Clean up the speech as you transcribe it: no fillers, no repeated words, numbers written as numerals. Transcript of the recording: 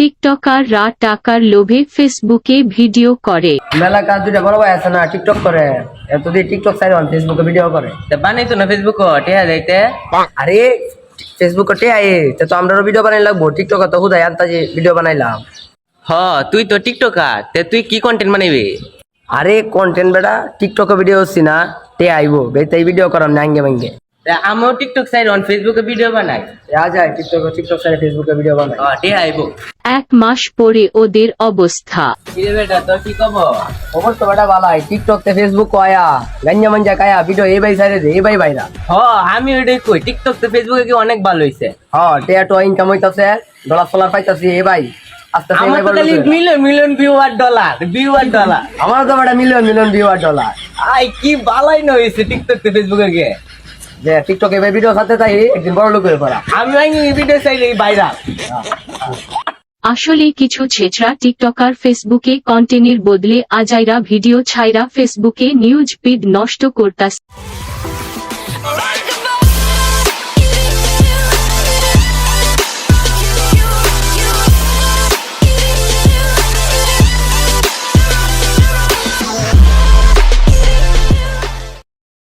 টিকটকাররা টাকার লোভে ফেসবুকে ভিডিও করে। মেলা কাজ দুটা বড় ভাই আছে না, টিকটক করে। এত দিয়ে টিকটক সাইড ফেসবুকে ভিডিও করে। বানাই তো না ফেসবুক টেহা যাইতে। আরে ফেসবুকে টে আয়ে তো আমরাও ভিডিও বানাই লাগবো। টিকটকে তো হুদাই আন্তাজি ভিডিও বানাইলাম। হ তুই তো টিকটকার, তে তুই কি কন্টেন্ট বানাইবি? আরে কন্টেন্ট বেটা টিকটকে ভিডিও হচ্ছি না, টে আইবো বেতাই ভিডিও করাম নাঙ্গে ভাঙ্গে। আমিও টিকটক সাইড ফেসবুকে ভিডিও বানাই। যায় টিকটক সাইডে ফেসবুকে ভিডিও বানাই। টেহা আইবো। 1 মাস পরে ওদের অবস্থা। কিরে বেটা তোর কি খবর? খবর তো বেটা বালাই। টিকটক তে ফেসবুক আয়া গাঞ্জা মাঞ্জা কায়া ভিডিও এই ভাই সাইডে এই ভাই ভাইরা। হ আমি ওইটাই কই, টিকটক তো ফেসবুকে কি অনেক ভালো হইছে। হ্যাঁ টে তো ইনকাম হইতাছে, ডলার ফলার পাইতাছি এই ভাই। আস্তে আস্তে আমার তো খালি মিলিয়ন মিলিয়ন ভিউ আর ডলার। আমার তো বেটা মিলিয়ন মিলিয়ন ভিউ আর ডলার। আই কি বালাই না হইছে টিকটক তে ফেসবুকে গিয়ে। যে টিকটকে ভাই ভিডিও সাথে তাই একদিন বড় লোক হয়ে পড়া। আমি এই ভিডিও চাইলে ভাইরাল। আসলে কিছু ছেচরা টিকটকার ফেসবুকে কন্টেন্টের বদলে আজাইরা ভিডিও ছাইরা ফেসবুকে নিউজ ফিড নষ্ট করতাছে।